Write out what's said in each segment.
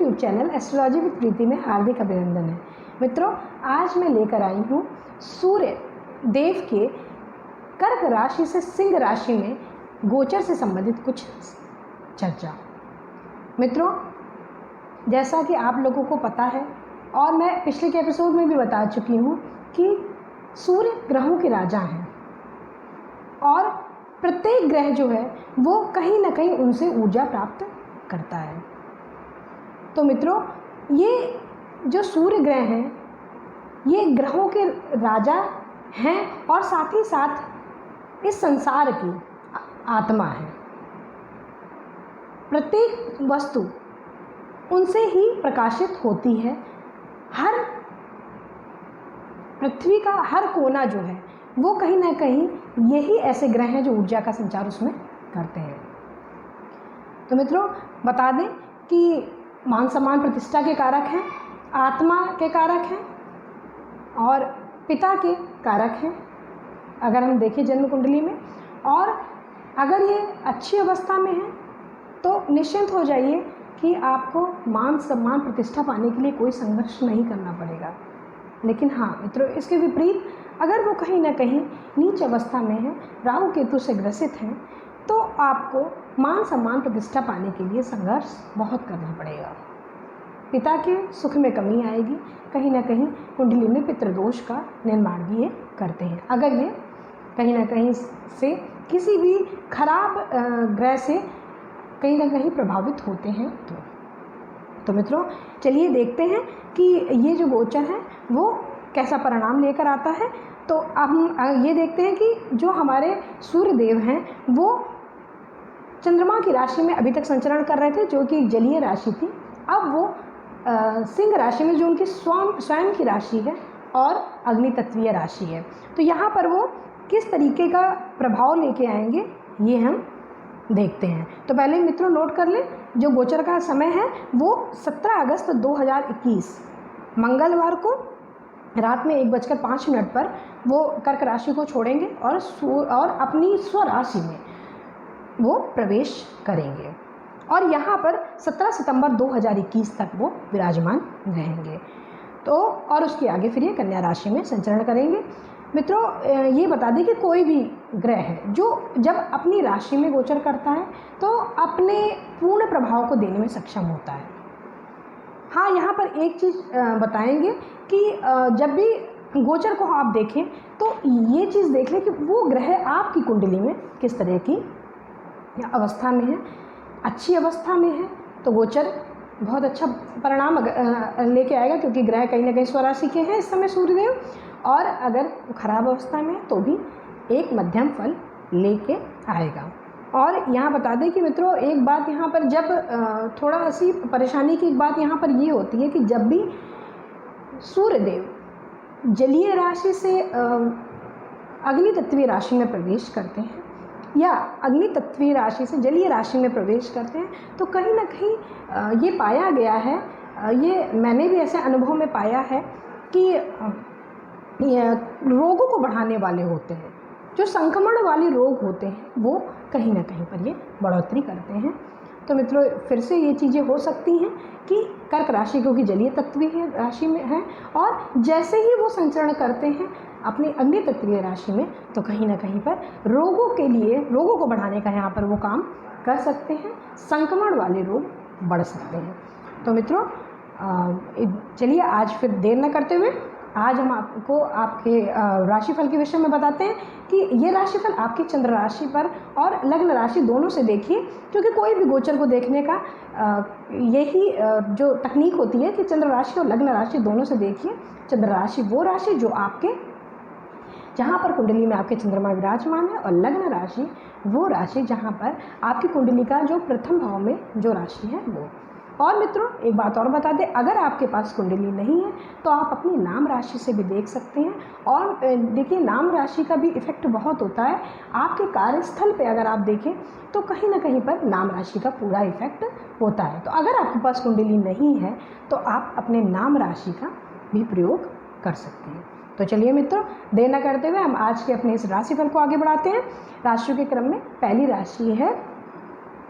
YouTube channel astrology with प्रीति में हार्दिक अभिनंदन है। मित्रों, आज मैं लेकर आई हूँ सूर्य देव के कर्क राशि से सिंह राशि में गोचर से संबंधित कुछ चर्चा। मित्रों, जैसा कि आप लोगों को पता है और मैं पिछले के एपिसोड में भी बता चुकी हूँ कि सूर्य ग्रहों के राजा हैं और प्रत्येक ग्रह जो है वो कहीं ना कहीं उनसे ऊर्जा प्राप्त करता है। तो मित्रों, ये जो सूर्य ग्रह हैं ये ग्रहों के राजा हैं और साथ ही साथ इस संसार की आत्मा है। प्रत्येक वस्तु उनसे ही प्रकाशित होती है। हर पृथ्वी का हर कोना जो है वो कहीं ना कहीं यही ऐसे ग्रह हैं जो ऊर्जा का संचार उसमें करते हैं। तो मित्रों, बता दें कि मान सम्मान प्रतिष्ठा के कारक हैं, आत्मा के कारक हैं और पिता के कारक हैं अगर हम देखें जन्म कुंडली में। और अगर ये अच्छी अवस्था में है तो निश्चिंत हो जाइए कि आपको मान सम्मान प्रतिष्ठा पाने के लिए कोई संघर्ष नहीं करना पड़ेगा। लेकिन हाँ मित्रों, इसके विपरीत अगर वो कहीं ना कहीं नीच अवस्था में है, राहु केतु से ग्रसित हैं, तो आपको मान सम्मान प्रतिष्ठा पाने के लिए संघर्ष बहुत करना पड़ेगा। पिता के सुख में कमी आएगी, कहीं ना कहीं कुंडली में पितृदोष का निर्माण भी ये करते हैं अगर ये कहीं ना कहीं से किसी भी खराब ग्रह से कहीं ना कहीं प्रभावित होते हैं। तो मित्रों, चलिए देखते हैं कि ये जो गोचर है वो कैसा परिणाम लेकर आता है। तो अब हम ये देखते हैं कि जो हमारे सूर्य देव हैं वो चंद्रमा की राशि में अभी तक संचरण कर रहे थे, जो कि जलीय राशि थी। अब वो सिंह राशि में, जो उनकी स्वयं की राशि है और अग्नि तत्वीय राशि है, तो यहाँ पर वो किस तरीके का प्रभाव लेके आएंगे ये हम देखते हैं। तो पहले मित्रों नोट कर लें, जो गोचर का समय है वो 17 अगस्त 2021 मंगलवार को रात में 1:05 पर वो कर्क राशि को छोड़ेंगे और अपनी स्वराशि में वो प्रवेश करेंगे और यहाँ पर 17 सितंबर 2021 तक वो विराजमान रहेंगे। तो और उसके आगे फिर ये कन्या राशि में संचरण करेंगे। मित्रों, ये बता दें कि कोई भी ग्रह है जो जब अपनी राशि में गोचर करता है तो अपने पूर्ण प्रभाव को देने में सक्षम होता है। हाँ, यहाँ पर एक चीज़ बताएंगे कि जब भी गोचर को आप देखें तो ये चीज़ देख लें कि वो ग्रह आपकी कुंडली में किस तरह की अवस्था में है। अच्छी अवस्था में है तो गोचर बहुत अच्छा परिणाम लेके आएगा, क्योंकि ग्रह कहीं ना कहीं स्वराशि के हैं इस समय सूर्यदेव। और अगर खराब अवस्था में है तो भी एक मध्यम फल लेके आएगा। और यहाँ बता दें कि मित्रों, एक बात यहाँ पर जब थोड़ा सी परेशानी की एक बात यहाँ पर ये होती है कि जब भी सूर्यदेव जलीय राशि से अग्नि तत्वीय राशि में प्रवेश करते हैं या अग्नि तत्वीय राशि से जलीय राशि में प्रवेश करते हैं तो कहीं ना कहीं ये पाया गया है, ये मैंने भी ऐसे अनुभव में पाया है कि रोगों को बढ़ाने वाले होते हैं, जो संक्रमण वाले रोग होते हैं वो कहीं ना कहीं पर ये बढ़ोतरी करते हैं। तो मित्रों, फिर से ये चीज़ें हो सकती हैं कि कर्क राशि क्योंकि जलीय तत्वीय राशि में है और जैसे ही वो संचरण करते हैं अपनी अग्नि तत्वीय राशि में तो कहीं ना कहीं पर रोगों को बढ़ाने का यहाँ पर वो काम कर सकते हैं, संक्रमण वाले रोग बढ़ सकते हैं। तो मित्रों, चलिए आज फिर देर न करते हुए आज हम आपको आपके राशिफल के विषय में बताते हैं कि ये राशिफल आपके चंद्र राशि पर और लग्न राशि दोनों से देखिए, क्योंकि कोई भी गोचर को देखने का यही जो तकनीक होती है कि चंद्र राशि और लग्न राशि दोनों से देखिए। चंद्र राशि वो राशि जो आपके जहाँ पर कुंडली में आपके चंद्रमा विराजमान है और लग्न राशि वो राशि जहाँ पर आपकी कुंडली का जो प्रथम भाव में जो राशि है वो। और मित्रों, एक बात और बता दें, अगर आपके पास कुंडली नहीं है तो आप अपनी नाम राशि से भी देख सकते हैं। और देखिए, नाम राशि का भी इफेक्ट बहुत होता है। आपके कार्यस्थल पे अगर आप देखें तो कहीं ना कहीं पर नाम राशि का पूरा इफेक्ट होता है। तो अगर आपके पास कुंडली नहीं है तो आप अपने नाम राशि का भी प्रयोग कर सकते हैं। तो चलिए मित्रों, देर न करते हुए हम आज के अपने इस राशिफल को आगे बढ़ाते हैं। राशियों के क्रम में पहली राशि है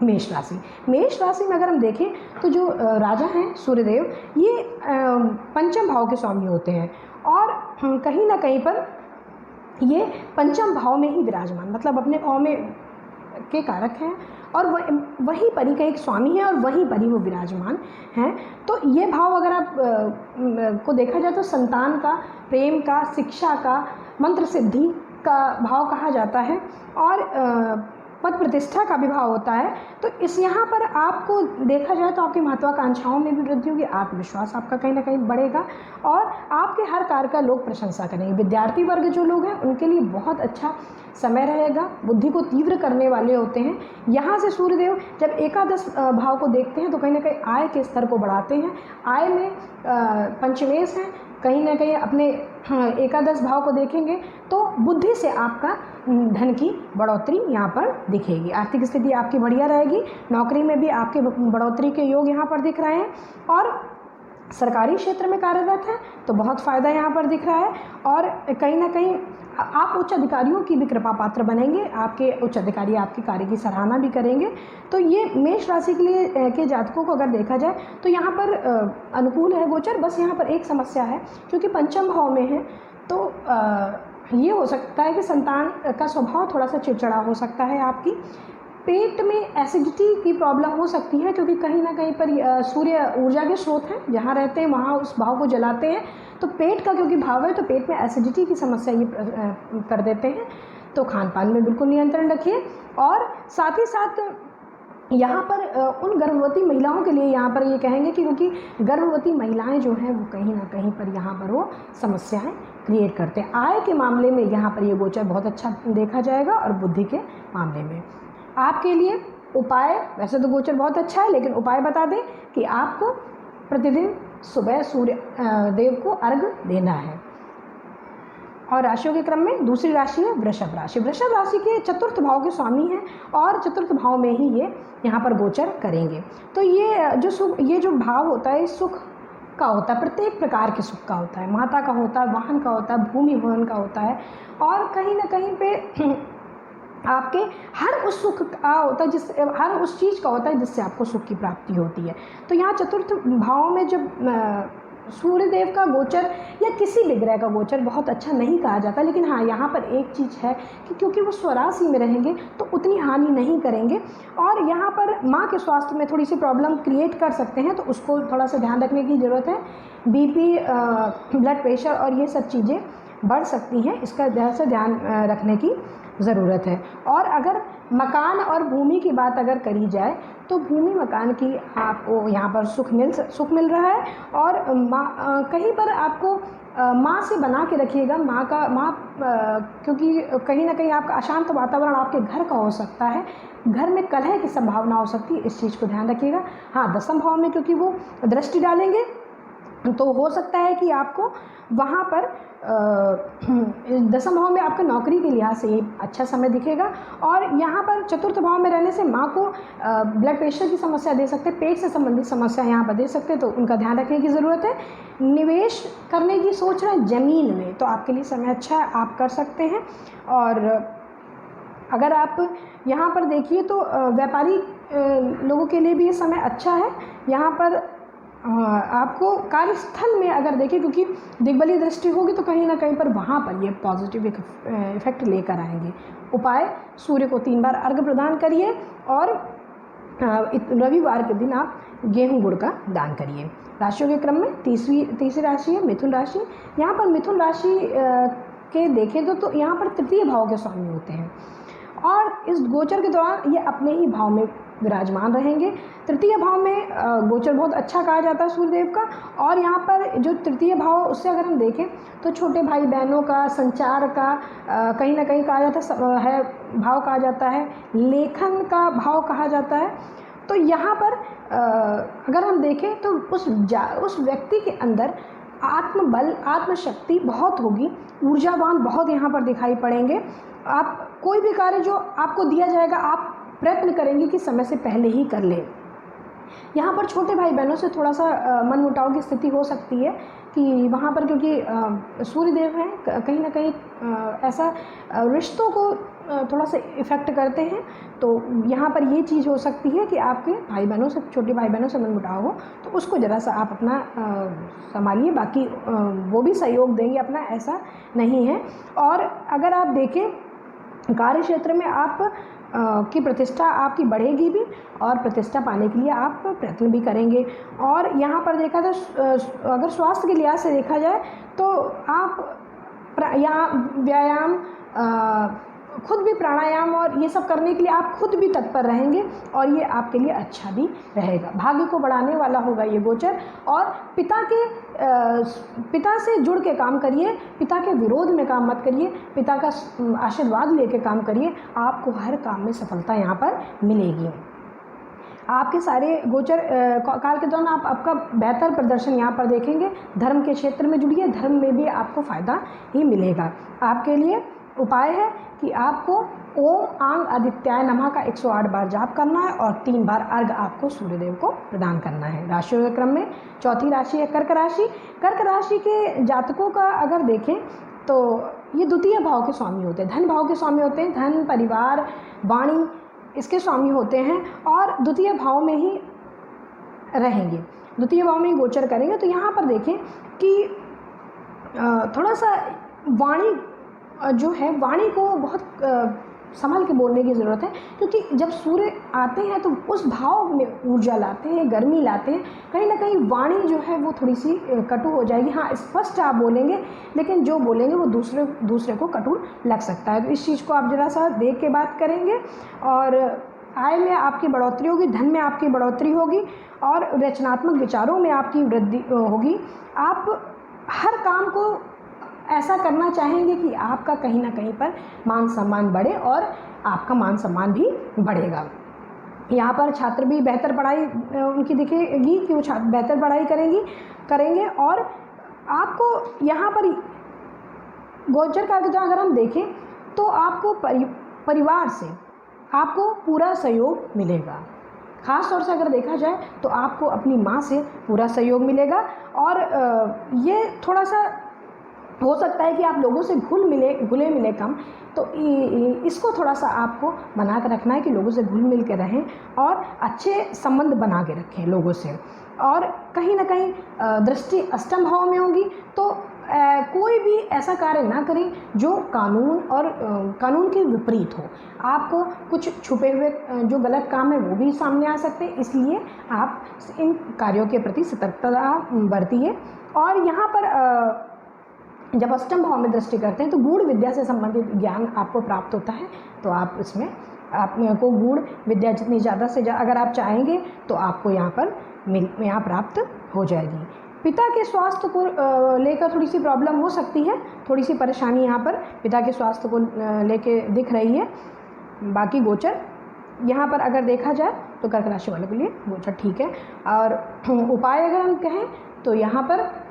मेष राशि। मेष राशि में अगर हम देखें तो जो राजा हैं सूर्यदेव, ये पंचम भाव के स्वामी होते हैं और कहीं ना कहीं पर ये पंचम भाव में ही विराजमान, मतलब अपने भाव में के कारक हैं और वहीं पर ही का एक स्वामी है और वहीं पर ही वो विराजमान हैं। तो ये भाव अगर आप को देखा जाए तो संतान का, प्रेम का, शिक्षा का, मंत्र सिद्धि का भाव कहा जाता है और पद प्रतिष्ठा का भी भाव होता है। तो इस यहाँ पर आपको देखा जाए तो आपकी महत्वाकांक्षाओं में भी वृद्धि होगी, आत्मविश्वास आपका कहीं ना कहीं बढ़ेगा और आपके हर कार्य का लोग प्रशंसा करेंगे। विद्यार्थी वर्ग जो लोग हैं उनके लिए बहुत अच्छा समय रहेगा, बुद्धि को तीव्र करने वाले होते हैं। यहाँ से सूर्यदेव जब एकादश भाव को देखते हैं तो कहीं ना कहीं आय के स्तर को बढ़ाते हैं। आय में पंचमेश हैं, कहीं ना कहीं अपने एकादश भाव को देखेंगे तो बुद्धि से आपका धन की बढ़ोतरी यहाँ पर दिखेगी। आर्थिक स्थिति आपकी बढ़िया रहेगी, नौकरी में भी आपके बढ़ोतरी के योग यहाँ पर दिख रहे हैं और सरकारी क्षेत्र में कार्यरत है तो बहुत फ़ायदा यहाँ पर दिख रहा है और कहीं ना कहीं आप उच्च अधिकारियों की भी कृपा पात्र बनेंगे। आपके उच्च अधिकारी आपके कार्य की सराहना भी करेंगे। तो ये मेष राशि के लिए के जातकों को अगर देखा जाए तो यहाँ पर अनुकूल है गोचर। बस यहाँ पर एक समस्या है, क्योंकि पंचम भाव में है तो ये हो सकता है कि संतान का स्वभाव थोड़ा सा चिड़चिड़ा हो सकता है। आपकी पेट में एसिडिटी की प्रॉब्लम हो सकती है, क्योंकि कहीं ना कहीं पर सूर्य ऊर्जा के स्रोत हैं, जहाँ रहते हैं वहाँ उस भाव को जलाते हैं तो पेट का क्योंकि भाव है तो पेट में एसिडिटी की समस्या ये कर देते हैं। तो खान पान में बिल्कुल नियंत्रण रखिए और साथ ही साथ यहाँ पर उन गर्भवती महिलाओं के लिए यहाँ पर ये कहेंगे कि क्योंकि गर्भवती महिलाएं जो हैं वो कहीं ना कहीं पर यहाँ पर वो समस्याएं क्रिएट करते हैं। आय के मामले में यहाँ पर ये गोचर बहुत अच्छा देखा जाएगा और बुद्धि के मामले में आपके लिए उपाय, वैसे तो गोचर बहुत अच्छा है लेकिन उपाय बता दें कि आपको प्रतिदिन सुबह सूर्य देव को अर्घ्य देना है। और राशियों के क्रम में दूसरी राशि है वृषभ राशि। वृषभ राशि के चतुर्थ भाव के स्वामी हैं और चतुर्थ भाव में ही ये यहाँ पर गोचर करेंगे। तो ये जो भाव होता है सुख का होता है, प्रत्येक प्रकार के सुख का होता है, माता का होता है, वाहन का होता है, भूमि भवन का होता है और कहीं ना कहीं पे आपके हर उस सुख का होता है जिससे, हर उस चीज़ का होता है जिससे आपको सुख की प्राप्ति होती है। तो यहाँ चतुर्थ भाव में जब सूर्यदेव का गोचर या किसी भी ग्रह का गोचर बहुत अच्छा नहीं कहा जाता, लेकिन हाँ यहाँ पर एक चीज़ है कि क्योंकि वो स्वराशि में रहेंगे तो उतनी हानि नहीं करेंगे और यहाँ पर माँ के स्वास्थ्य में थोड़ी सी प्रॉब्लम क्रिएट कर सकते हैं, तो उसको थोड़ा सा ध्यान रखने की ज़रूरत है। बीपी, ब्लड प्रेशर और ये सब चीज़ें बढ़ सकती हैं, इसका ध्यान रखने की ज़रूरत है। और अगर मकान और भूमि की बात अगर करी जाए तो भूमि मकान की आपको यहाँ पर सुख मिल रहा है और कहीं पर आपको माँ से बना के रखिएगा। क्योंकि कहीं ना कहीं आपका अशांत वातावरण आपके घर का हो सकता है, घर में कलह की संभावना हो सकती है, इस चीज़ को ध्यान रखिएगा। हाँ, दसम भाव में क्योंकि वो दृष्टि डालेंगे तो हो सकता है कि आपको वहाँ पर दसम भाव में आपका नौकरी के लिहाज से ये अच्छा समय दिखेगा और यहाँ पर चतुर्थ भाव में रहने से माँ को ब्लड प्रेशर की समस्या दे सकते हैं, पेट से संबंधित समस्या यहाँ पर दे सकते हैं, तो उनका ध्यान रखने की ज़रूरत है। निवेश करने की सोच रहे हैं ज़मीन में तो आपके लिए समय अच्छा है, आप कर सकते हैं। और अगर आप यहाँ पर देखिए तो व्यापारी लोगों के लिए भी ये समय अच्छा है। यहाँ पर आपको कार्यस्थल में अगर देखें, क्योंकि दिग्बली दृष्टि होगी तो कहीं ना कहीं पर वहाँ पर ये पॉजिटिव इफेक्ट लेकर आएंगे। उपाय, सूर्य को 3 बार अर्घ्य प्रदान करिए और रविवार के दिन आप गेहूं गुड़ का दान करिए। राशियों के क्रम में तीसरी राशि है मिथुन राशि। यहाँ पर मिथुन राशि के देखें तो यहाँ पर तृतीय भाव के स्वामी होते हैं और इस गोचर के दौरान ये अपने ही भाव में विराजमान रहेंगे। तृतीय भाव में गोचर बहुत अच्छा कहा जाता है सूर्यदेव का और यहाँ पर जो तृतीय भाव उससे अगर हम देखें तो छोटे भाई बहनों का, संचार का कहीं ना कहीं कहा जाता है भाव कहा जाता है, लेखन का भाव कहा जाता है। तो यहाँ पर अगर हम देखें तो उस व्यक्ति के अंदर आत्मबल, आत्मशक्ति बहुत होगी, ऊर्जावान बहुत यहाँ पर दिखाई पड़ेंगे। आप कोई भी कार्य जो आपको दिया जाएगा आप प्रयत्न करेंगे कि समय से पहले ही कर लें। यहाँ पर छोटे भाई बहनों से थोड़ा सा मनमुटाव की स्थिति हो सकती है कि वहाँ पर क्योंकि सूर्यदेव हैं, कहीं ना कहीं ऐसा रिश्तों को थोड़ा सा इफ़ेक्ट करते हैं। तो यहाँ पर ये चीज़ हो सकती है कि आपके भाई बहनों से, छोटे भाई बहनों से मनमुटाव हो, तो उसको ज़रा सा आप अपना संभालिए। बाकी वो भी सहयोग देंगे अपना, ऐसा नहीं है। और अगर आप देखें कार्य क्षेत्र में आप की प्रतिष्ठा आपकी बढ़ेगी भी, और प्रतिष्ठा पाने के लिए आप प्रयत्न भी करेंगे। और यहाँ पर देखा तो अगर स्वास्थ्य के लिहाज से देखा जाए तो आप यहाँ व्यायाम, खुद भी प्राणायाम और ये सब करने के लिए आप खुद भी तत्पर रहेंगे, और ये आपके लिए अच्छा भी रहेगा। भाग्य को बढ़ाने वाला होगा ये गोचर। और पिता से जुड़ के काम करिए, पिता के विरोध में काम मत करिए, पिता का आशीर्वाद लेके काम करिए, आपको हर काम में सफलता यहाँ पर मिलेगी। आपके सारे गोचर काल के दौरान आप आपका बेहतर प्रदर्शन यहाँ पर देखेंगे। धर्म के क्षेत्र में जुड़िए, धर्म में भी आपको फ़ायदा ही मिलेगा। आपके लिए उपाय है कि आपको ओम आंग आदित्याय नमः का 108 बार जाप करना है, और 3 बार अर्घ आपको सूर्यदेव को प्रदान करना है। राशियों के क्रम में चौथी राशि है कर्क राशि। कर्क राशि के जातकों का अगर देखें तो ये द्वितीय भाव के स्वामी होते हैं, धन भाव के स्वामी होते हैं। धन, परिवार, वाणी, इसके स्वामी होते हैं, और द्वितीय भाव में ही रहेंगे, द्वितीय भाव में ही गोचर करेंगे। तो यहाँ पर देखें कि थोड़ा सा वाणी जो है, वाणी को बहुत संभल के बोलने की ज़रूरत है, क्योंकि जब सूर्य आते हैं तो उस भाव में ऊर्जा लाते हैं, गर्मी लाते हैं। कहीं ना कहीं वाणी जो है वो थोड़ी सी कटु हो जाएगी। हाँ, स्पष्ट आप बोलेंगे, लेकिन जो बोलेंगे वो दूसरे को कटु लग सकता है। तो इस चीज़ को आप ज़रा सा देख के बात करेंगे। और आय में आपकी बढ़ोतरी होगी, धन में आपकी बढ़ोतरी होगी, और रचनात्मक विचारों में आपकी वृद्धि होगी। आप हर काम को ऐसा करना चाहेंगे कि आपका कहीं ना कहीं पर मान सम्मान बढ़े, और आपका मान सम्मान भी बढ़ेगा। यहाँ पर छात्र भी बेहतर पढ़ाई उनकी दिखेगी कि वो बेहतर पढ़ाई करेंगे। और आपको यहाँ पर गोचर का अगर हम देखें तो आपको परिवार से आपको पूरा सहयोग मिलेगा। ख़ास तौर से अगर देखा जाए तो आपको अपनी माँ से पूरा सहयोग मिलेगा। और ये थोड़ा सा हो सकता है कि आप लोगों से घुले मिले कम, तो इसको थोड़ा सा आपको बना कर रखना है कि लोगों से घुल मिल के रहें और अच्छे संबंध बना के रखें लोगों से। और कहीं ना कहीं दृष्टि अष्टम भाव में होगी, तो कोई भी ऐसा कार्य ना करें जो कानून के विपरीत हो। आपको कुछ छुपे हुए जो गलत काम है वो भी सामने आ सकते हैं, इसलिए आप इन कार्यों के प्रति सतर्कता बरतिए। और यहाँ पर जब अष्टम भाव में दृष्टि करते हैं तो गूढ़ विद्या से संबंधित ज्ञान आपको प्राप्त होता है। तो आप इसमें आपको गूढ़ विद्या जितनी ज़्यादा से अगर आप चाहेंगे तो आपको यहाँ प्राप्त हो जाएगी। पिता के स्वास्थ्य को लेकर थोड़ी सी प्रॉब्लम हो सकती है, थोड़ी सी परेशानी यहाँ पर पिता के स्वास्थ्य को लेके दिख रही है। बाकी गोचर यहाँ पर अगर देखा जाए तो कर्क राशि वालों के लिए गोचर ठीक है। और उपाय अगर हम कहें तो यहाँ पर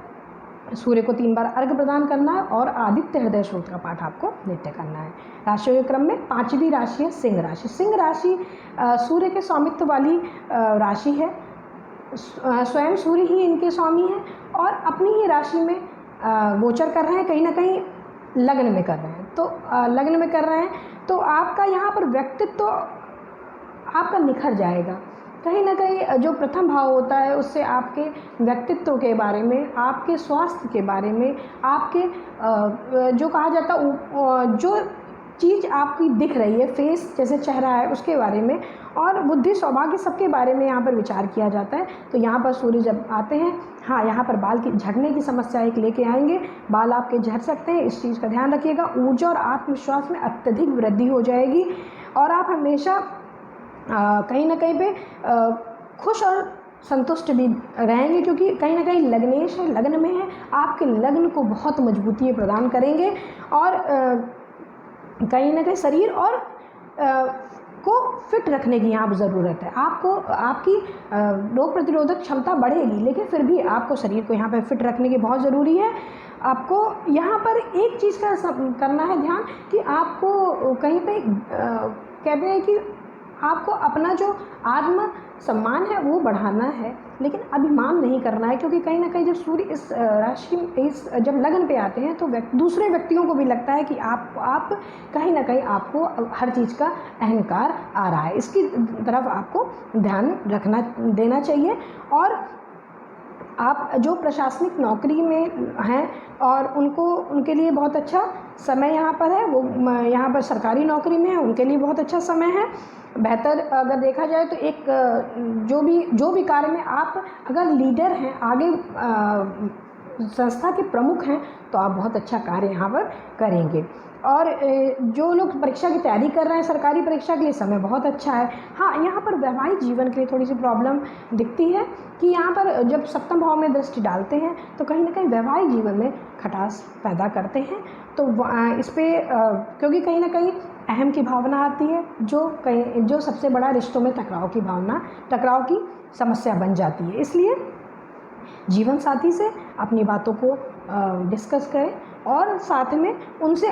सूर्य को 3 बार अर्घ प्रदान करना है, और आदित्य हृदय स्रोत का पाठ आपको नित्य करना है। राशियों के क्रम में 5वीं राशि है सिंह राशि। सिंह राशि सूर्य के स्वामित्व वाली राशि है। स्वयं सूर्य ही इनके स्वामी हैं, और अपनी ही राशि में गोचर कर रहे हैं, कहीं ना कहीं लग्न में कर रहे हैं। तो लग्न में कर रहे हैं तो आपका यहाँ पर व्यक्तित्व आपका निखर जाएगा। कहीं ना कहीं जो प्रथम भाव होता है उससे आपके व्यक्तित्व के बारे में, आपके स्वास्थ्य के बारे में, आपके जो कहा जाता जो चीज़ आपकी दिख रही है, फेस जैसे चेहरा है उसके बारे में, और बुद्धि सौभाग्य सबके बारे में यहाँ पर विचार किया जाता है। तो यहाँ पर सूर्य जब आते हैं, हाँ, यहाँ पर बाल की झड़ने की समस्या एक लेके आएंगे, बाल आपके झड़ सकते हैं, इस चीज़ का ध्यान रखिएगा। ऊर्जा और आत्मविश्वास में अत्यधिक वृद्धि हो जाएगी, और आप हमेशा कहीं ना कहीं पे खुश और संतुष्ट भी रहेंगे, क्योंकि कहीं ना कहीं लग्नेश है, लग्न में है, आपके लग्न को बहुत मजबूती प्रदान करेंगे। और कहीं ना कहीं शरीर और को फिट रखने की यहाँ पर ज़रूरत है। आपको आपकी रोग प्रतिरोधक क्षमता बढ़ेगी, लेकिन फिर भी आपको शरीर को यहाँ पर फिट रखने की बहुत ज़रूरी है। आपको यहाँ पर एक चीज़ का करना है ध्यान कि आपको कहीं पे कहते हैं कि आपको अपना जो आत्म सम्मान है वो बढ़ाना है, लेकिन अभिमान नहीं करना है, क्योंकि कहीं ना कहीं जब सूर्य इस राशि इस जब लगन पे आते हैं तो दूसरे व्यक्तियों को भी लगता है कि आप कहीं ना कहीं आपको हर चीज़ का अहंकार आ रहा है, इसकी तरफ आपको ध्यान रखना देना चाहिए। और आप जो प्रशासनिक नौकरी में हैं और उनके लिए बहुत अच्छा समय यहाँ पर है, वो यहाँ पर सरकारी नौकरी में है, उनके लिए बहुत अच्छा समय है। बेहतर अगर देखा जाए तो एक जो भी कार्य में आप अगर लीडर हैं, आगे संस्था के प्रमुख हैं, तो आप बहुत अच्छा कार्य यहाँ पर करेंगे। और जो लोग परीक्षा की तैयारी कर रहे हैं सरकारी परीक्षा के लिए, समय बहुत अच्छा है। हाँ, यहाँ पर वैवाहिक जीवन के लिए थोड़ी सी प्रॉब्लम दिखती है कि यहाँ पर जब सप्तम भाव में दृष्टि डालते हैं तो कहीं ना कहीं वैवाहिक जीवन में खटास पैदा करते हैं। तो इस पर क्योंकि कहीं ना कहीं अहम की भावना आती है, जो सबसे बड़ा रिश्तों में टकराव की समस्या बन जाती है। इसलिए जीवन साथी से अपनी बातों को डिस्कस करें और साथ में उनसे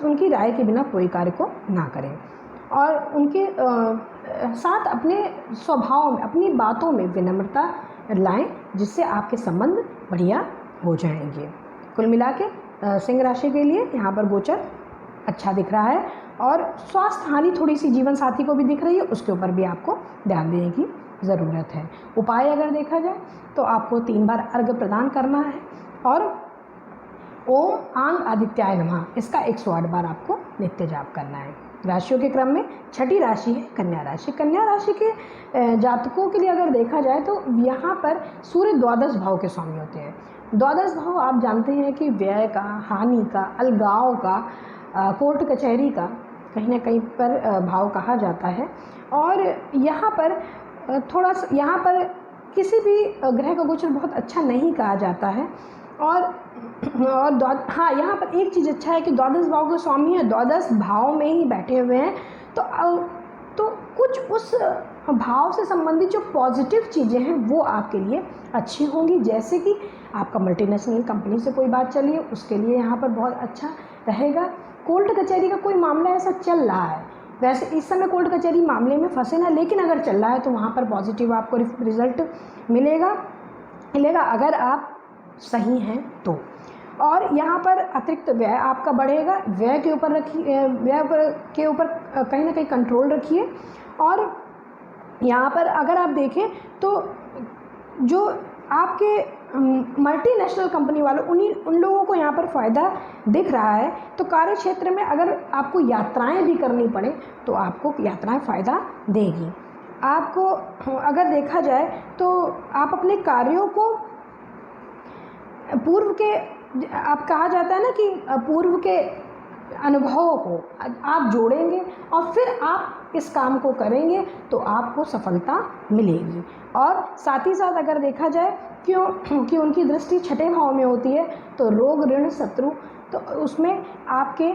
उनकी राय के बिना कोई कार्य को ना करें, और उनके साथ अपने स्वभाव में, अपनी बातों में विनम्रता लाएं, जिससे आपके संबंध बढ़िया हो जाएंगे। कुल मिला के सिंह राशि के लिए यहाँ पर गोचर अच्छा दिख रहा है, और स्वास्थ्य हानि थोड़ी सी जीवन साथी को भी दिख रही है, उसके ऊपर भी आपको ध्यान देने की ज़रूरत है। उपाय अगर देखा जाए तो आपको 3 बार अर्घ्य प्रदान करना है, और ओम आंग आदित्याय नमः इसका 108 बार आपको नित्य जाप करना है। राशियों के क्रम में छठी राशि है कन्या राशि। कन्या राशि के जातकों के लिए अगर देखा जाए तो यहाँ पर सूर्य द्वादश भाव के स्वामी होते हैं। द्वादश भाव आप जानते हैं कि व्यय का, हानि का, अलगाव का, कोर्ट कचहरी का कहीं ना कहीं पर भाव कहा जाता है। और यहाँ पर यहाँ पर किसी भी ग्रह का गोचर बहुत अच्छा नहीं कहा जाता है। और हाँ, यहाँ पर एक चीज़ अच्छा है कि द्वादश भाव के स्वामी है, द्वादश भाव में ही बैठे हुए हैं, तो कुछ उस भाव से संबंधित जो पॉजिटिव चीज़ें हैं वो आपके लिए अच्छी होंगी। जैसे कि आपका मल्टीनेशनल कंपनी से कोई बात चली है, उसके लिए यहाँ पर बहुत अच्छा रहेगा। कोर्ट कचहरी का कोई मामला ऐसा चल रहा है, वैसे इस समय कोर्ट कचहरी मामले में फंसे ना, लेकिन अगर चल रहा है तो वहाँ पर पॉजिटिव आपको रिजल्ट मिलेगा अगर आप सही हैं तो। और यहाँ पर अतिरिक्त व्यय आपका बढ़ेगा, व्यय के ऊपर कहीं ना कहीं कंट्रोल रखिए। और यहाँ पर अगर आप देखें तो जो आपके मल्टीनेशनल कंपनी वालों उन लोगों को यहाँ पर फ़ायदा दिख रहा है। तो कार्य क्षेत्र में अगर आपको यात्राएं भी करनी पड़े तो आपको यात्राएं फ़ायदा देगी। आपको अगर देखा जाए तो आप अपने कार्यों को आप कहा जाता है ना कि पूर्व के अनुभवों को आप जोड़ेंगे और फिर आप इस काम को करेंगे तो आपको सफलता मिलेगी। और साथ ही साथ अगर देखा जाए क्योंकि उनकी दृष्टि छठे भाव में होती है, तो रोग, ऋण, शत्रु, तो उसमें आपके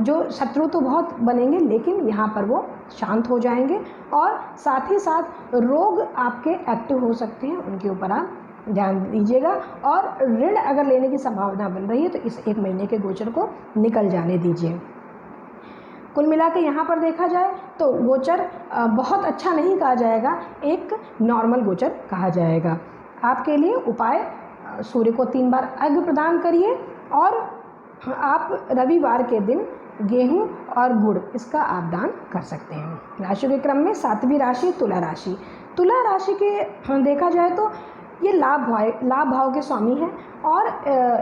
जो शत्रु तो बहुत बनेंगे, लेकिन यहाँ पर वो शांत हो जाएंगे। और साथ ही साथ रोग आपके एक्टिव हो सकते हैं, उनके ऊपर आप ध्यान दीजिएगा। और ऋण अगर लेने की संभावना बन रही है तो इस 1 महीने के गोचर को निकल जाने दीजिए। कुल मिलाकर यहाँ पर देखा जाए तो गोचर बहुत अच्छा नहीं कहा जाएगा, एक नॉर्मल गोचर कहा जाएगा। आपके लिए उपाय, सूर्य को 3 बार अर्घ्य प्रदान करिए, और आप रविवार के दिन गेहूं और गुड़ इसका आप दान कर सकते हैं। राशि के क्रम में 7वीं राशि तुला राशि। तुला राशि के देखा जाए तो ये लाभ भाव के स्वामी हैं, और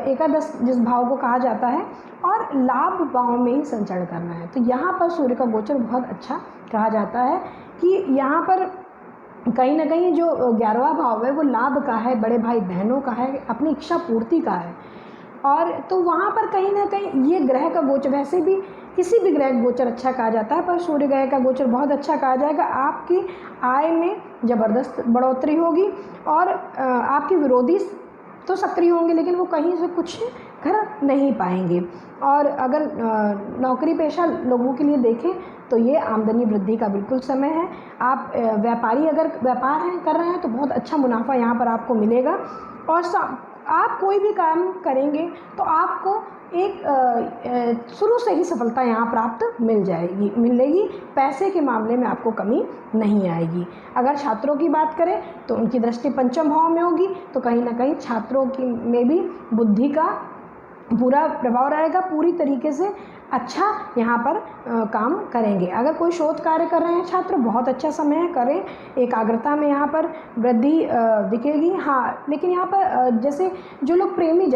एकादश जिस भाव को कहा जाता है, और लाभ भाव में ही संचरण करना है। तो यहाँ पर सूर्य का गोचर बहुत अच्छा कहा जाता है कि यहाँ पर कहीं ना कहीं जो 11वां भाव है वो लाभ का है, बड़े भाई बहनों का है, अपनी इच्छा पूर्ति का है। और तो वहाँ पर कहीं ना कहीं ये ग्रह का गोचर, वैसे भी किसी भी ग्रह का गोचर अच्छा कहा जाता है, पर सूर्य ग्रह का गोचर बहुत अच्छा कहा जाएगा। आपकी आय में ज़बरदस्त बढ़ोतरी होगी, और आपके विरोधी तो सक्रिय होंगे लेकिन वो कहीं से कुछ कर नहीं पाएंगे। और अगर नौकरी पेशा लोगों के लिए देखें तो ये आमदनी वृद्धि का बिल्कुल समय है। आप व्यापारी अगर व्यापार कर रहे हैं तो बहुत अच्छा मुनाफा यहाँ पर आपको मिलेगा। और आप कोई भी काम करेंगे तो आपको एक शुरू से ही सफलता यहाँ प्राप्त मिलेगी। पैसे के मामले में आपको कमी नहीं आएगी। अगर छात्रों की बात करें तो उनकी दृष्टि पंचम भाव में होगी, तो कहीं ना कहीं छात्रों की में भी बुद्धि का पूरा प्रभाव रहेगा, पूरी तरीके से अच्छा यहाँ पर काम करेंगे। अगर कोई शोध कार्य कर रहे हैं छात्र, बहुत अच्छा समय है, करें, एकाग्रता में यहाँ पर वृद्धि दिखेगी। हाँ, लेकिन यहाँ पर जैसे जो लोग प्रेमी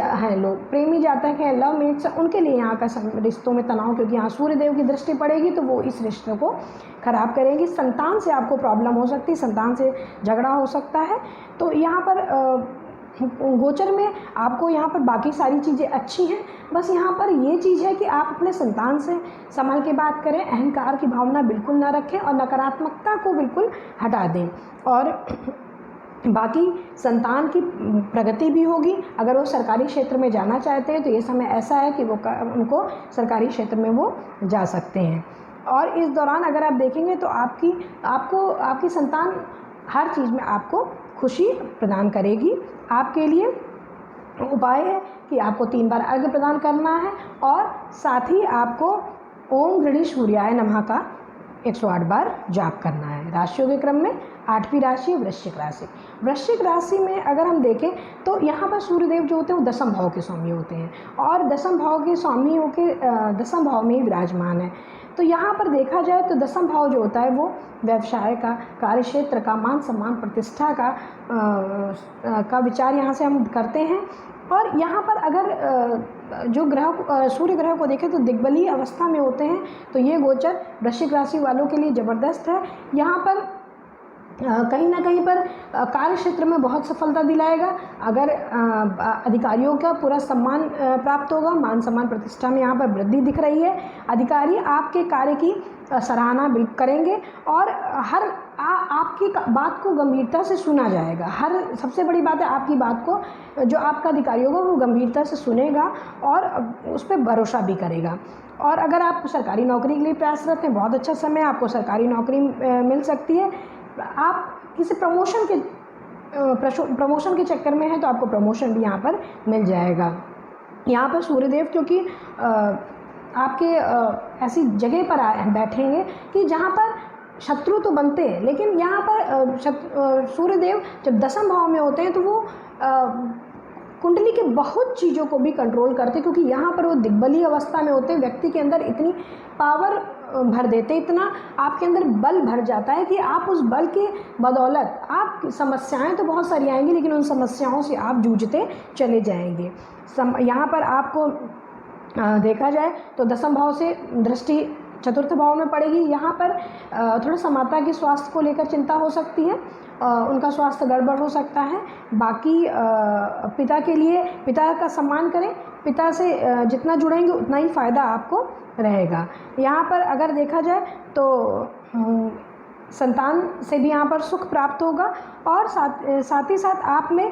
जातक हैं, लव मेट्स, उनके लिए यहाँ का रिश्तों में तनाव, क्योंकि यहाँ सूर्यदेव की दृष्टि पड़ेगी तो वो इस रिश्ते को खराब करेंगी। संतान से आपको प्रॉब्लम हो सकती है, संतान से झगड़ा हो सकता है। तो यहाँ पर गोचर में आपको यहाँ पर बाकी सारी चीज़ें अच्छी हैं, बस यहाँ पर ये चीज़ है कि आप अपने संतान से संभल के बात करें, अहंकार की भावना बिल्कुल ना रखें और नकारात्मकता को बिल्कुल हटा दें। और बाकी संतान की प्रगति भी होगी। अगर वो सरकारी क्षेत्र में जाना चाहते हैं तो ये समय ऐसा है कि उनको सरकारी क्षेत्र में वो जा सकते हैं। और इस दौरान अगर आप देखेंगे तो आपकी संतान हर चीज़ में आपको खुशी प्रदान करेगी। आपके लिए उपाय है कि आपको 3 बार अर्घ्य प्रदान करना है और साथ ही आपको ओम गृणी सूर्याय नमः का 108 बार जाप करना है। राशियों के क्रम में 8वीं राशि है वृश्चिक राशि। वृश्चिक राशि में अगर हम देखें तो यहाँ पर सूर्यदेव जो होते हैं वो दसम भाव के स्वामी होते हैं और दसम भाव के स्वामी होकर दसम भाव में ही विराजमान है। तो यहाँ पर देखा जाए तो दसम भाव जो होता है वो व्यवसाय का, कार्यक्षेत्र का, मान सम्मान प्रतिष्ठा का विचार यहाँ से हम करते हैं। और यहाँ पर अगर जो ग्रह सूर्य ग्रह को देखें तो दिग्बलीय अवस्था में होते हैं, तो ये गोचर वृश्चिक राशि वालों के लिए ज़बरदस्त है। यहाँ पर कहीं ना कहीं पर कार्य क्षेत्र में बहुत सफलता दिलाएगा। अगर अधिकारियों का पूरा सम्मान प्राप्त होगा, मान सम्मान प्रतिष्ठा में यहाँ पर वृद्धि दिख रही है। अधिकारी आपके कार्य की सराहना बिल्कुल करेंगे और आपकी बात को गंभीरता से सुना जाएगा। सबसे बड़ी बात है आपकी बात को जो आपका अधिकारी होगा वो गंभीरता से सुनेगा और उस पर भरोसा भी करेगा। और अगर आप सरकारी नौकरी के लिए प्रयासरत हैं, बहुत अच्छा समय, आपको सरकारी नौकरी मिल सकती है। आप किसी प्रमोशन के चक्कर में हैं तो आपको प्रमोशन भी यहाँ पर मिल जाएगा। यहाँ पर सूर्यदेव क्योंकि आपके ऐसी जगह पर बैठेंगे कि जहाँ पर शत्रु तो बनते हैं, लेकिन यहाँ पर सूर्यदेव जब दसम भाव में होते हैं तो वो कुंडली के बहुत चीज़ों को भी कंट्रोल करते हैं, क्योंकि यहाँ पर वो दिग्बलीय अवस्था में होते हैं। व्यक्ति के अंदर इतनी पावर भर देते, इतना आपके अंदर बल भर जाता है कि आप उस बल की बदौलत आप समस्याएं तो बहुत सारी आएंगी, लेकिन उन समस्याओं से आप जूझते चले जाएंगे। यहाँ पर आपको देखा जाए तो दसम भाव से दृष्टि चतुर्थ भाव में पड़ेगी। यहाँ पर थोड़ा सा माता के स्वास्थ्य को लेकर चिंता हो सकती है, उनका स्वास्थ्य गड़बड़ हो सकता है। बाकी पिता के लिए पिता का सम्मान करें, पिता से जितना जुड़ेंगे उतना ही फ़ायदा आपको रहेगा। यहाँ पर अगर देखा जाए तो संतान से भी यहाँ पर सुख प्राप्त होगा और साथ ही साथ आप में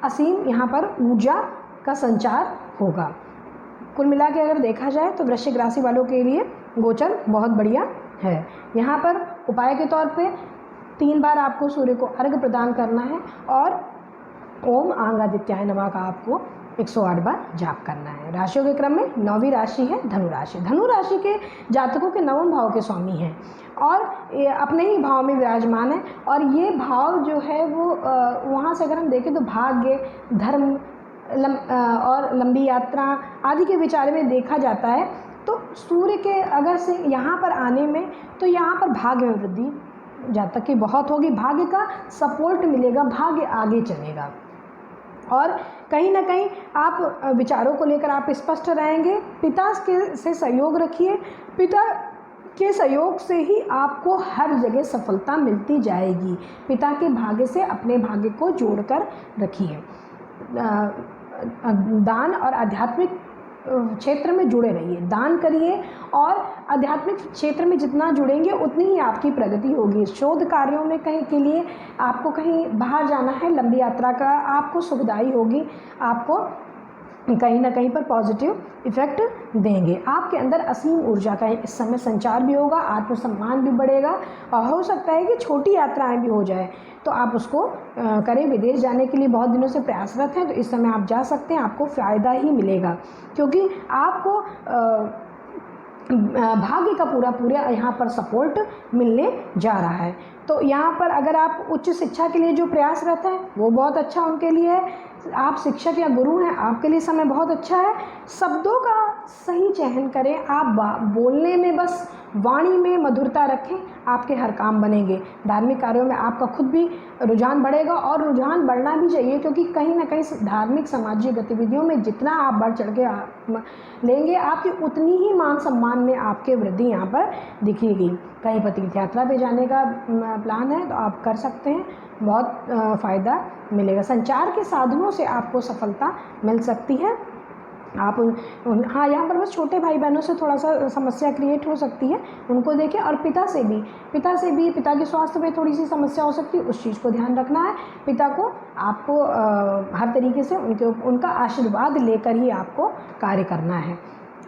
असीम यहाँ पर ऊर्जा का संचार होगा। कुल मिला के अगर देखा जाए तो वृश्चिक राशि वालों के लिए गोचर बहुत बढ़िया है। यहाँ पर उपाय के तौर पे 3 बार आपको सूर्य को अर्घ्य प्रदान करना है और ओम आंगादित्याय नमः का आपको 108 बार जाप करना है। राशियों के क्रम में 9वीं राशि है धनु राशि। धनु राशि के जातकों के 9वें भाव के स्वामी हैं और अपने ही भाव में विराजमान है। और ये भाव जो है वो वहाँ से अगर हम देखें तो भाग्य, धर्म और लंबी यात्रा आदि के विचार में देखा जाता है। तो सूर्य के अगर से यहाँ पर आने में तो यहाँ पर भाग्य में वृद्धि जातक की बहुत होगी, भाग्य का सपोर्ट मिलेगा, भाग्य आगे चलेगा। और कहीं ना कहीं आप विचारों को लेकर आप स्पष्ट रहेंगे। पिता से सहयोग रखिए, पिता के सहयोग से ही आपको हर जगह सफलता मिलती जाएगी। पिता के भाग्य से अपने भाग्य को जोड़कर रखिए। दान और आध्यात्मिक क्षेत्र में जुड़े रहिए, दान करिए और आध्यात्मिक क्षेत्र में जितना जुड़ेंगे उतनी ही आपकी प्रगति होगी। शोध कार्यों में कहीं के लिए आपको कहीं बाहर जाना है, लंबी यात्रा का आपको सुखदाई होगी, आपको कहीं ना कहीं पर पॉजिटिव इफ़ेक्ट देंगे। आपके अंदर असीम ऊर्जा का इस समय संचार भी होगा, आत्मसम्मान भी बढ़ेगा, और हो सकता है कि छोटी यात्राएं भी हो जाए तो आप उसको करें। विदेश जाने के लिए बहुत दिनों से प्रयासरत हैं तो इस समय आप जा सकते हैं, आपको फ़ायदा ही मिलेगा, क्योंकि आपको भाग्य का पूरा यहाँ पर सपोर्ट मिलने जा रहा है। तो यहाँ पर अगर आप उच्च शिक्षा के लिए जो प्रयासरत हैं वो बहुत अच्छा उनके लिए है। आप शिक्षक या गुरु हैं, आपके लिए समय बहुत अच्छा है। शब्दों का सही चयन करें, आप बोलने में बस वाणी में मधुरता रखें, आपके हर काम बनेंगे। धार्मिक कार्यों में आपका खुद भी रुझान बढ़ेगा, और रुझान बढ़ना भी चाहिए, क्योंकि कहीं ना कहीं धार्मिक सामाजिक गतिविधियों में जितना आप बढ़ चढ़ के लेंगे, आपकी उतनी ही मान सम्मान में आपके वृद्धि यहाँ पर दिखेगी। कहीं पर तीर्थ यात्रा पे जाने का प्लान है तो आप कर सकते हैं, बहुत फ़ायदा मिलेगा। संचार के साधनों से आपको सफलता मिल सकती है। आप हाँ, यहाँ पर बस छोटे भाई बहनों से थोड़ा सा समस्या क्रिएट हो सकती है, उनको देखें। और पिता के स्वास्थ्य में थोड़ी सी समस्या हो सकती है, उस चीज़ को ध्यान रखना है। पिता को आपको हर तरीके से उनका आशीर्वाद लेकर ही आपको कार्य करना है।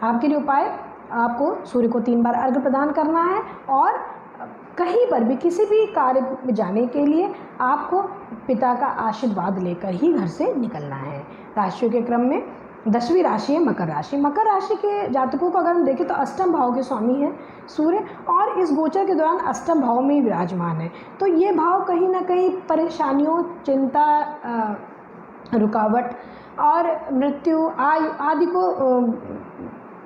आपके लिए उपाय, आपको सूर्य को 3 बार अर्घ्य प्रदान करना है, और कहीं पर भी किसी भी कार्य में जाने के लिए आपको पिता का आशीर्वाद लेकर ही घर से निकलना है। राशियों के क्रम में 10वीं राशि है मकर राशि। मकर राशि के जातकों को अगर हम देखें तो अष्टम भाव के स्वामी हैं सूर्य, और इस गोचर के दौरान अष्टम भाव में ही विराजमान है। तो ये भाव कहीं ना कहीं परेशानियों, चिंता, रुकावट और मृत्यु, आयु आदि को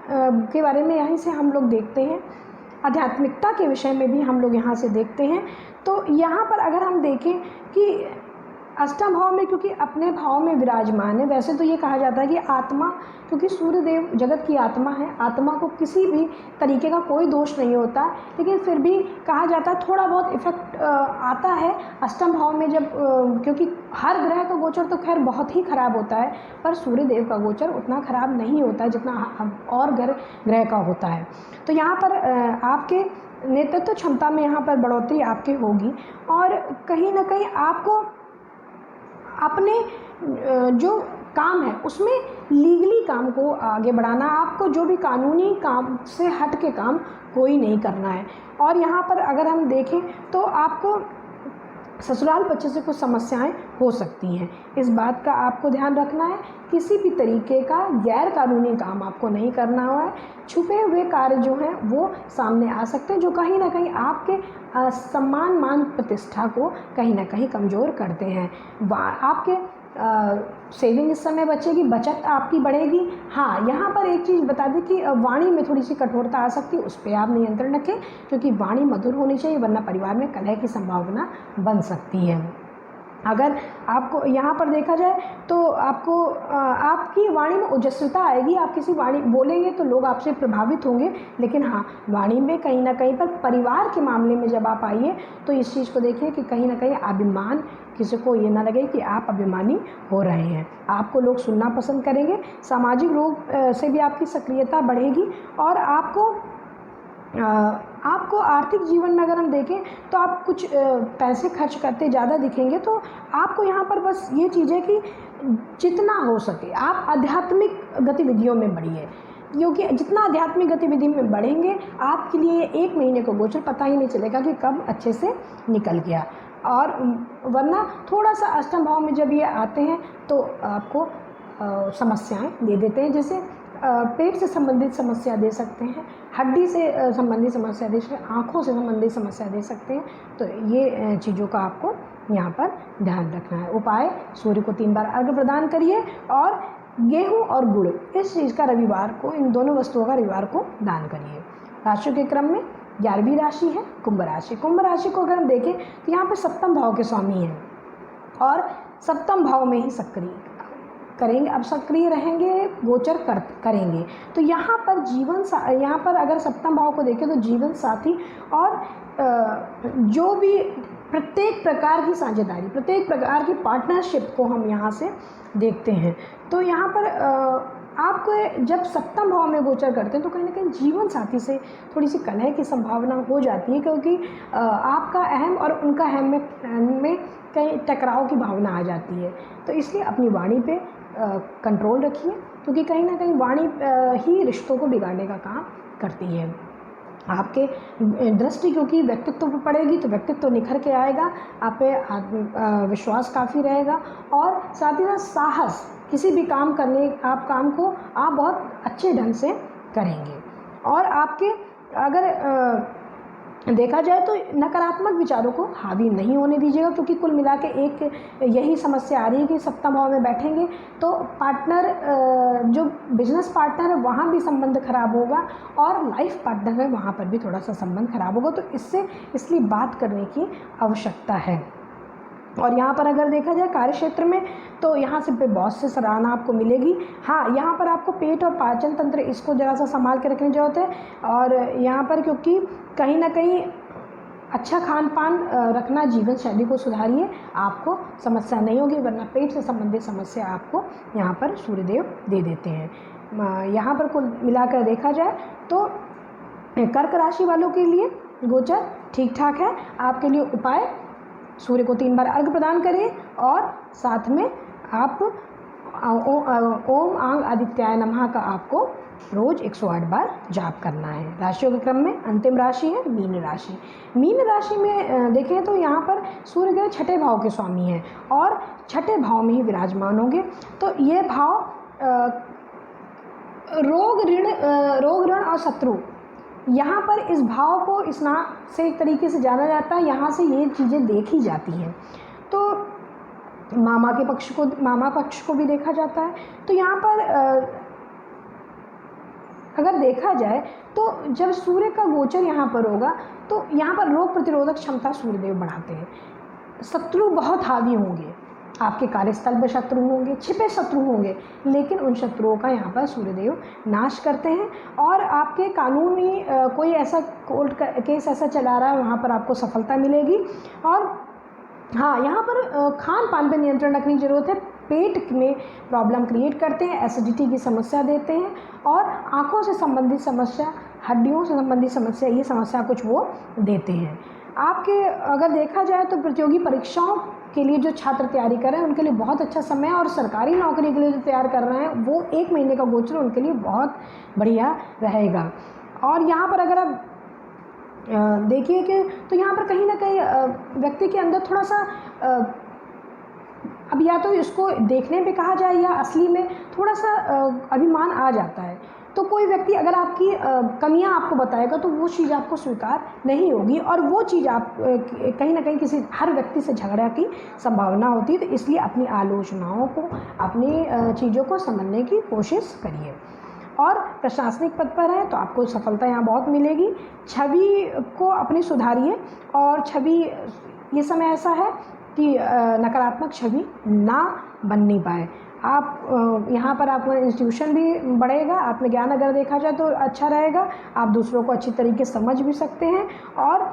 के बारे में यहीं से हम लोग देखते हैं। आध्यात्मिकता के विषय में भी हम लोग यहाँ से देखते हैं। तो यहाँ पर अगर हम देखें कि अष्टम भाव में, क्योंकि अपने भाव में विराजमान है, वैसे तो ये कहा जाता है कि आत्मा, क्योंकि सूर्यदेव जगत की आत्मा है, आत्मा को किसी भी तरीके का कोई दोष नहीं होता, लेकिन फिर भी कहा जाता है थोड़ा बहुत इफेक्ट आता है अष्टम भाव में जब, क्योंकि हर ग्रह का गोचर तो खैर बहुत ही खराब होता है, पर सूर्यदेव का गोचर उतना खराब नहीं होता है जितना और ग्रह का होता है। तो यहाँ पर आपके नेतृत्व क्षमता में यहाँ पर बढ़ोतरी आपके होगी, और कहीं ना कहीं आपको अपने जो काम है उसमें लीगली काम को आगे बढ़ाना, आपको जो भी कानूनी काम से हट के काम कोई नहीं करना है। और यहाँ पर अगर हम देखें तो आपको ससुराल पक्ष से कुछ समस्याएं हो सकती हैं, इस बात का आपको ध्यान रखना है। किसी भी तरीके का गैर कानूनी काम आपको नहीं करना हुआ है। छुपे हुए कार्य जो हैं वो सामने आ सकते हैं, जो कहीं ना कहीं आपके सम्मान मान प्रतिष्ठा को कहीं ना कहीं कमज़ोर करते हैं। आपके सेविंग इस समय बचेगी, बचत आपकी बढ़ेगी। हाँ, यहाँ पर एक चीज़ बता दें कि वाणी में थोड़ी सी कठोरता आ सकती है, उस पर आप नियंत्रण रखें, क्योंकि वाणी मधुर होनी चाहिए, वरना परिवार में कलह की संभावना बन सकती है। अगर आपको यहाँ पर देखा जाए तो आपको आपकी वाणी में ओजस्विता आएगी, आप किसी वाणी बोलेंगे तो लोग आपसे प्रभावित होंगे, लेकिन हाँ, वाणी में कहीं ना कहीं पर परिवार के मामले में जब आप आइए तो इस चीज़ को देखिए कि कहीं ना कहीं अभिमान, किसी को ये ना लगे कि आप अभिमानी हो रहे हैं, आपको लोग सुनना पसंद करेंगे। सामाजिक रूप से भी आपकी सक्रियता बढ़ेगी, और आपको आर्थिक जीवन में अगर हम देखें तो आप कुछ पैसे खर्च करते ज़्यादा दिखेंगे, तो आपको यहाँ पर बस ये चीज़ है कि जितना हो सके आप आध्यात्मिक गतिविधियों में बढ़िए, क्योंकि जितना आध्यात्मिक गतिविधि में बढ़ेंगे आपके लिए 1 महीने को गोचर पता ही नहीं चलेगा कि कब अच्छे से निकल गया। और वरना थोड़ा सा अष्टम भाव में जब ये आते हैं तो आपको समस्याएं दे देते हैं, जैसे पेट से संबंधित समस्या दे सकते हैं, हड्डी से संबंधित समस्या दे सकते हैं, आँखों से संबंधित समस्या दे सकते हैं। तो ये चीज़ों का आपको यहाँ पर ध्यान रखना है। उपाय, सूर्य को 3 बार अर्घ्य प्रदान करिए, और गेहूं और गुड़ इस चीज़ का रविवार को, इन दोनों वस्तुओं का रविवार को दान करिए। राशियों के क्रम में 11वीं राशि है कुंभ राशि। कुंभ राशि को अगर हम देखें तो यहाँ पर सप्तम भाव के स्वामी हैं, और सप्तम भाव में ही सक्रिय करेंगे, अब सक्रिय रहेंगे, गोचर करेंगे। तो यहाँ पर यहाँ पर अगर सप्तम भाव को देखें तो जीवन साथी और जो भी प्रत्येक प्रकार की साझेदारी, प्रत्येक प्रकार की पार्टनरशिप को हम यहाँ से देखते हैं। तो यहाँ पर आपको जब सप्तम भाव में गोचर करते हैं तो कहीं ना कहीं जीवन साथी से थोड़ी सी कलह की संभावना हो जाती है, क्योंकि आपका अहम और उनका अहम में कहीं टकराव की भावना आ जाती है। तो इसलिए अपनी वाणी पे कंट्रोल रखिए, क्योंकि कहीं ना कहीं वाणी ही रिश्तों को बिगाड़ने का काम करती है। आपके दृष्टि क्योंकि व्यक्तित्व पर पड़ेगी तो व्यक्तित्व निखर के आएगा, आप पे विश्वास काफ़ी रहेगा, और साथ ही साथ साहस, किसी भी काम करने आप काम को आप बहुत अच्छे ढंग से करेंगे। और आपके अगर देखा जाए तो नकारात्मक विचारों को हावी नहीं होने दीजिएगा, क्योंकि कुल मिला के एक यही समस्या आ रही है कि सप्तम भाव में बैठेंगे तो पार्टनर, जो बिजनेस पार्टनर है वहाँ भी संबंध खराब होगा, और लाइफ पार्टनर है वहाँ पर भी थोड़ा सा संबंध खराब होगा। तो इसलिए बात करने की आवश्यकता है। और यहाँ पर अगर देखा जाए कार्य क्षेत्र में तो यहाँ से बॉस से सराहना आपको मिलेगी। हाँ, यहाँ पर आपको पेट और पाचन तंत्र इसको ज़रा सा संभाल के रखने की जरूरत है। और यहाँ पर क्योंकि कहीं ना कहीं अच्छा खान पान रखना, जीवन शैली को सुधारिए, आपको समस्या नहीं होगी, वरना पेट से संबंधित समस्या आपको यहाँ पर सूर्यदेव दे देते हैं। यहाँ पर कुल मिलाकर देखा जाए तो कर्क राशि वालों के लिए गोचर ठीक ठाक है। आपके लिए उपाय, सूर्य को 3 बार अर्घ्य प्रदान करिए, और साथ में आप ओम आंग आदित्याय नमः का आपको रोज 108 बार जाप करना है। राशियों के क्रम में अंतिम राशि है मीन राशि। मीन राशि में देखें तो यहाँ पर सूर्यदेव छठे भाव के स्वामी हैं और छठे भाव में ही विराजमान होंगे। तो ये भाव रोग ऋण और शत्रु, यहाँ पर इस भाव को इस नाम से एक तरीके से जाना जाता है, यहाँ से ये चीज़ें देखी जाती हैं। तो मामा पक्ष को भी देखा जाता है। तो यहाँ पर अगर देखा जाए तो जब सूर्य का गोचर यहाँ पर होगा तो यहाँ पर रोग प्रतिरोधक क्षमता सूर्यदेव बढ़ाते हैं। शत्रु बहुत हावी होंगे, आपके कार्यस्थल पर शत्रु होंगे, छिपे शत्रु होंगे, लेकिन उन शत्रुओं का यहाँ पर सूर्यदेव नाश करते हैं। और आपके कानूनी कोई ऐसा कोर्ट का केस ऐसा चला रहा है, वहाँ पर आपको सफलता मिलेगी। और हाँ, यहाँ पर खान पान पर नियंत्रण रखने की ज़रूरत है। पेट में प्रॉब्लम क्रिएट करते हैं, एसिडिटी की समस्या देते हैं, और आँखों से संबंधित समस्या, हड्डियों से संबंधित समस्या, ये समस्या कुछ वो देते हैं। आपके अगर देखा जाए तो प्रतियोगी परीक्षाओं के लिए जो छात्र तैयारी कर रहे हैं उनके लिए बहुत अच्छा समय है, और सरकारी नौकरी के लिए जो तैयार कर रहे हैं वो 1 महीने का गोचर उनके लिए बहुत बढ़िया रहेगा। और यहाँ पर अगर आप देखिए कि तो यहाँ पर कहीं ना कहीं व्यक्ति के अंदर थोड़ा सा अब या तो इसको देखने पे कहा जाए या असली में थोड़ा सा अभिमान आ जाता है। तो कोई व्यक्ति अगर आपकी कमियां आपको बताएगा तो वो चीज़ आपको स्वीकार नहीं होगी, और वो चीज़ आप कहीं ना कहीं हर व्यक्ति से झगड़ा की संभावना होती है। तो इसलिए अपनी आलोचनाओं को, अपनी चीज़ों को समझने की कोशिश करिए। और प्रशासनिक पद पर है तो आपको सफलता यहाँ बहुत मिलेगी। छवि को अपनी सुधारिए, और छवि ये समय ऐसा है कि नकारात्मक छवि ना बन नहीं पाए। आप यहाँ पर आपका इंस्टीट्यूशन भी बढ़ेगा, आत्मज्ञान अगर देखा जाए तो अच्छा रहेगा, आप दूसरों को अच्छी तरीके से समझ भी सकते हैं। और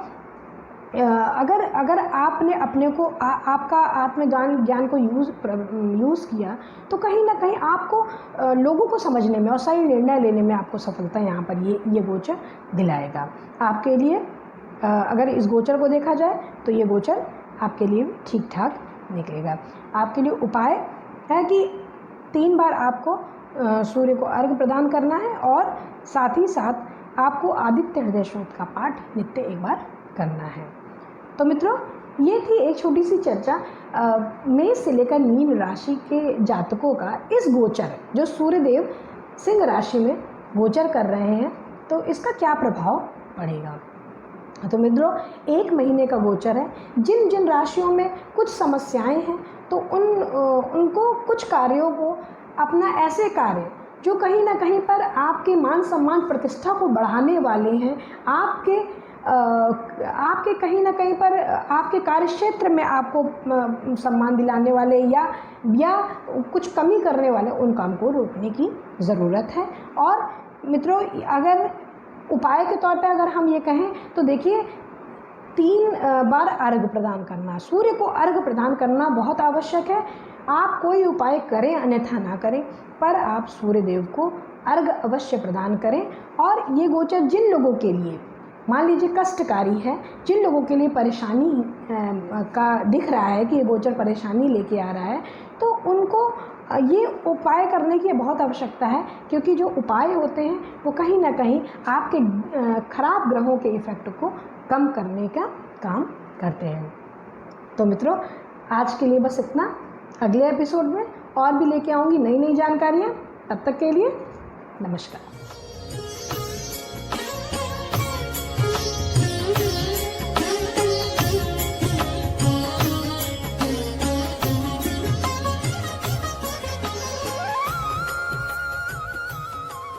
अगर आपने अपने को आपका आत्मज्ञान को यूज़ किया तो कहीं ना कहीं आपको लोगों को समझने में और सही निर्णय लेने में आपको सफलता यहाँ पर ये गोचर दिलाएगा। आपके लिए अगर इस गोचर को देखा जाए तो ये गोचर आपके लिए ठीक ठाक निकलेगा। आपके लिए उपाय है कि 3 बार आपको सूर्य को अर्घ्य प्रदान करना है, और साथ ही साथ आपको आदित्य हृदय स्रोत का पाठ नित्य 1 बार करना है। तो मित्रों, ये थी एक छोटी सी चर्चा मेष से लेकर मीन राशि के जातकों का इस गोचर, जो सूर्यदेव सिंह राशि में गोचर कर रहे हैं, तो इसका क्या प्रभाव पड़ेगा। तो मित्रों, 1 महीने का गोचर है। जिन जिन राशियों में कुछ समस्याएं हैं तो उनको कुछ कार्यों को अपना, ऐसे कार्य जो कहीं ना कहीं पर आपके मान सम्मान प्रतिष्ठा को बढ़ाने वाले हैं, आपके कहीं ना कहीं पर आपके कार्य क्षेत्र में आपको सम्मान दिलाने वाले या कुछ कमी करने वाले, उन काम को रोकने की ज़रूरत है। और मित्रों, अगर उपाय के तौर पे अगर हम ये कहें तो देखिए, 3 बार अर्घ प्रदान करना। सूर्य को अर्घ प्रदान करना बहुत आवश्यक है। आप कोई उपाय करें अन्यथा ना करें, पर आप सूर्य देव को अर्घ अवश्य प्रदान करें। और ये गोचर जिन लोगों के लिए मान लीजिए कष्टकारी है, जिन लोगों के लिए परेशानी का दिख रहा है कि ये गोचर परेशानी लेके आ रहा है, तो उनको ये उपाय करने की बहुत आवश्यकता है, क्योंकि जो उपाय होते हैं वो कहीं ना कहीं आपके खराब ग्रहों के इफ़ेक्ट को कम करने का काम करते हैं। तो मित्रों, आज के लिए बस इतना। अगले एपिसोड में और भी लेके आऊँगी नई नई जानकारियाँ। तब तक के लिए नमस्कार।